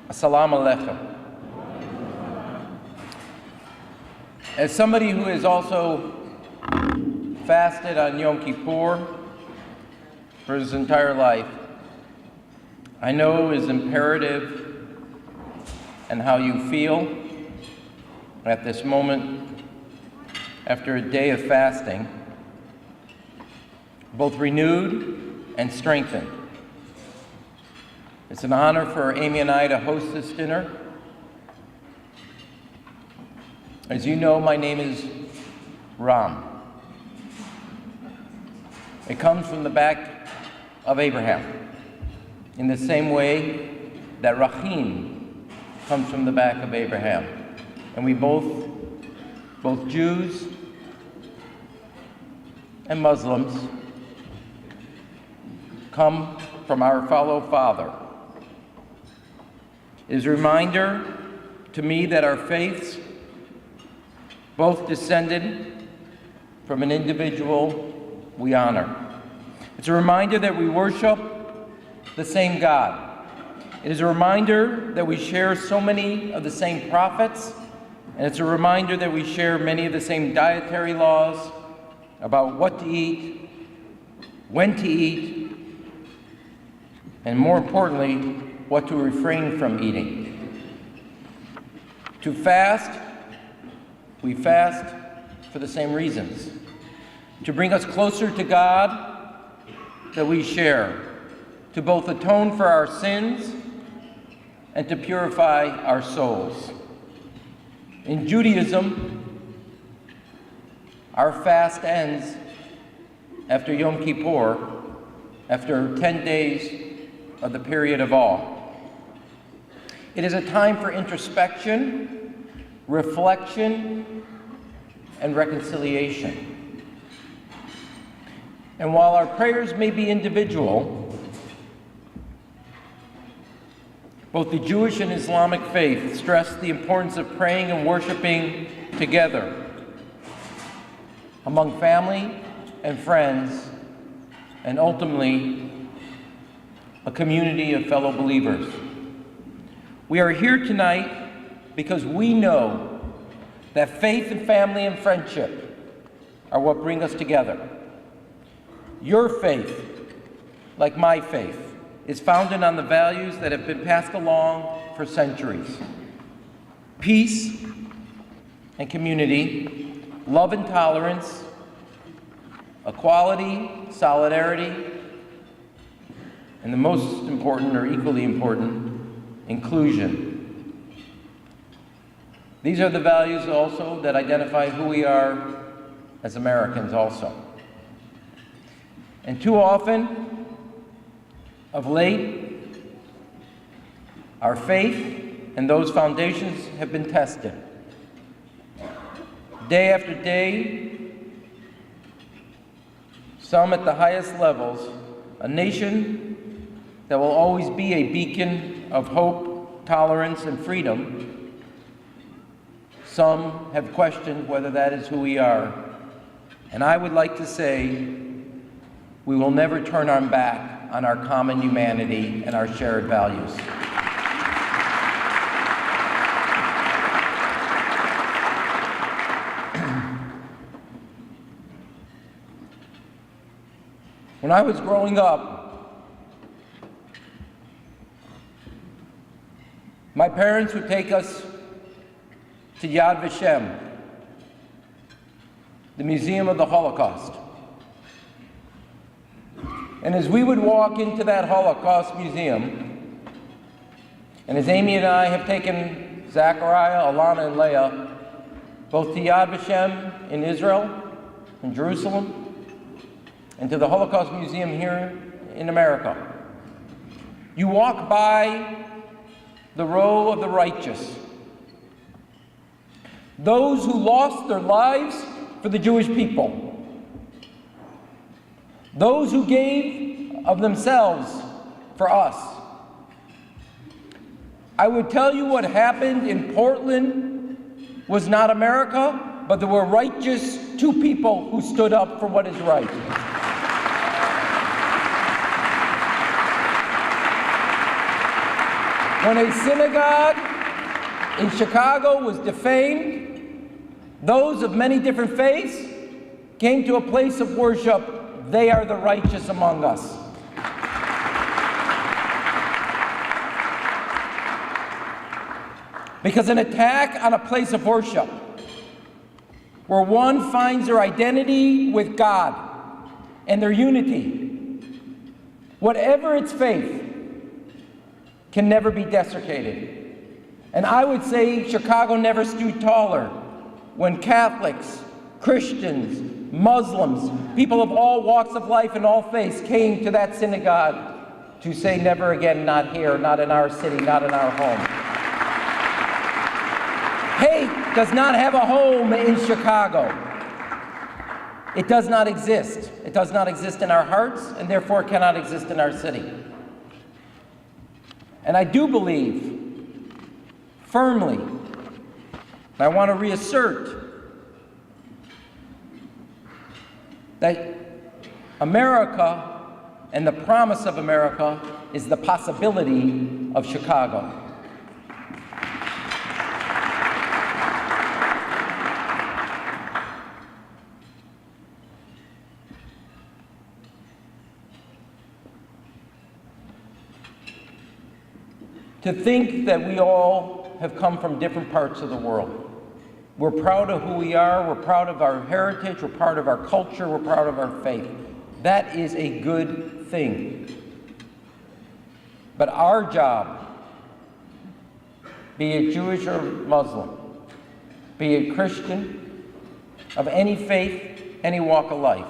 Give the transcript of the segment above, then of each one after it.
Assalamu alaikum. As somebody who has also fasted on Yom Kippur for his entire life, I know is imperative and how you feel at this moment after a day of fasting, both renewed and strengthened. It's an honor for Amy and I to host this dinner. As you know, my name is Ram. It comes from the back of Abraham, in the same way that Rahim comes from the back of Abraham. And we both Jews and Muslims, come from our fellow father. It is a reminder to me that our faiths both descended from an individual we honor. It's a reminder that we worship the same God. It is a reminder that we share so many of the same prophets, and it's a reminder that we share many of the same dietary laws about what to eat, when to eat, and more importantly, what to refrain from eating. To fast, we fast for the same reasons. To bring us closer to God that we share, to both atone for our sins and to purify our souls. In Judaism, our fast ends after Yom Kippur, after 10 days of the period of awe. It is a time for introspection, reflection, and reconciliation. And while our prayers may be individual, both the Jewish and Islamic faith stress the importance of praying and worshiping together among family and friends, and ultimately a community of fellow believers. We are here tonight because we know that faith and family and friendship are what bring us together. Your faith, like my faith, is founded on the values that have been passed along for centuries: peace and community, love and tolerance, equality, solidarity, and the most important, or equally important, inclusion. These are the values also that identify who we are as Americans also. And too often, of late, our faith and those foundations have been tested. Day after day, some at the highest levels, a nation that will always be a beacon of hope, tolerance, and freedom. Some have questioned whether that is who we are. And I would like to say, we will never turn our back on our common humanity and our shared values. When I was growing up, my parents would take us to Yad Vashem, the Museum of the Holocaust. And as we would walk into that Holocaust museum, and as Amy and I have taken Zachariah, Alana, and Leah both to Yad Vashem in Israel, in Jerusalem, and to the Holocaust Museum here in America, you walk by the row of the righteous, those who lost their lives for the Jewish people, those who gave of themselves for us. I would tell you what happened in Portland was not America, but there were righteous two people who stood up for what is right. When a synagogue in Chicago was defamed, those of many different faiths came to a place of worship. They are the righteous among us. Because an attack on a place of worship, where one finds their identity with God and their unity, whatever its faith, can never be desecrated. And I would say Chicago never stood taller when Catholics, Christians, Muslims, people of all walks of life and all faiths came to that synagogue to say, never again, not here, not in our city, not in our home. Hate does not have a home in Chicago. It does not exist. It does not exist in our hearts, and therefore cannot exist in our city. And I do believe firmly, and I want to reassert, that America and the promise of America is the possibility of Chicago. To think that we all have come from different parts of the world. We're proud of who we are, we're proud of our heritage, we're proud of our culture, we're proud of our faith. That is a good thing. But our job, be it Jewish or Muslim, be it Christian, of any faith, any walk of life,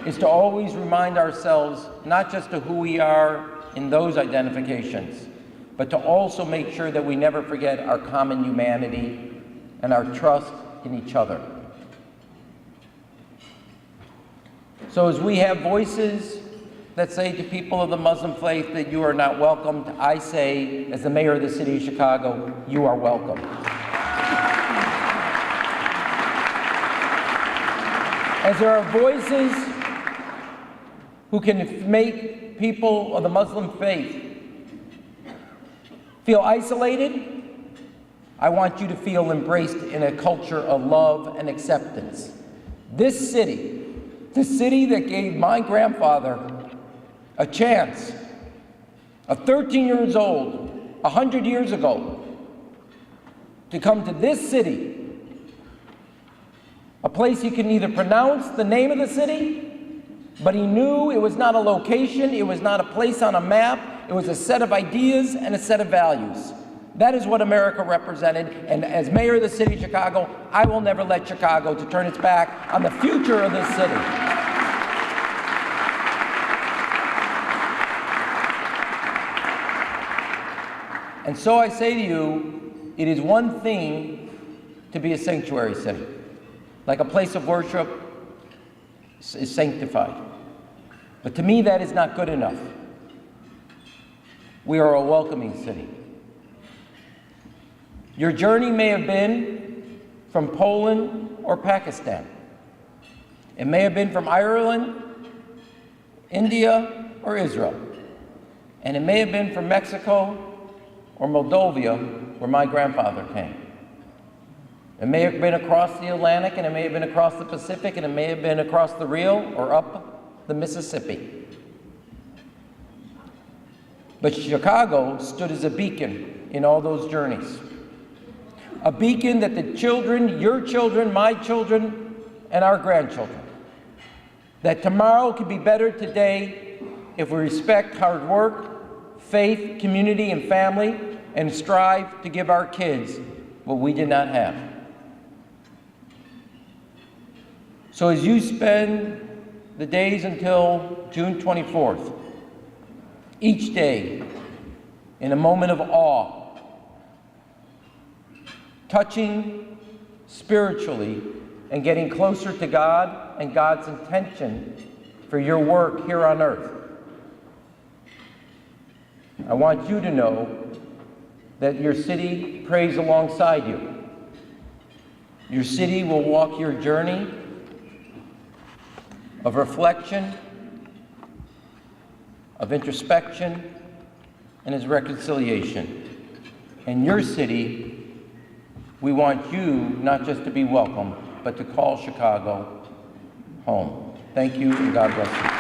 is to always remind ourselves not just of who we are in those identifications, but to also make sure that we never forget our common humanity and our trust in each other. So as we have voices that say to people of the Muslim faith that you are not welcomed, I say, as the mayor of the city of Chicago, you are welcome. As there are voices who can make people of the Muslim faith feel isolated, I want you to feel embraced in a culture of love and acceptance. This city, the city that gave my grandfather a chance, at 13 years old, 100 years ago, to come to this city, a place he could neither pronounce the name of the city, but he knew it was not a location, it was not a place on a map, it was a set of ideas and a set of values. That is what America represented, and as mayor of the city of Chicago, I will never let Chicago to turn its back on the future of this city. And so I say to you, it is one thing to be a sanctuary city, like a place of worship is sanctified. But to me, that is not good enough. We are a welcoming city. Your journey may have been from Poland or Pakistan. It may have been from Ireland, India, or Israel. And it may have been from Mexico or Moldova, where my grandfather came. It may have been across the Atlantic, and it may have been across the Pacific, and it may have been across the Rio or up the Mississippi. But Chicago stood as a beacon in all those journeys. A beacon that the children, your children, my children, and our grandchildren, that tomorrow could be better today if we respect hard work, faith, community, and family, and strive to give our kids what we did not have. So as you spend the days until June 24th, each day in a moment of awe, touching spiritually and getting closer to God and God's intention for your work here on earth, I want you to know that your city prays alongside you. Your city will walk your journey of reflection, of introspection, and His reconciliation. In your city, we want you not just to be welcome, but to call Chicago home. Thank you, and God bless you.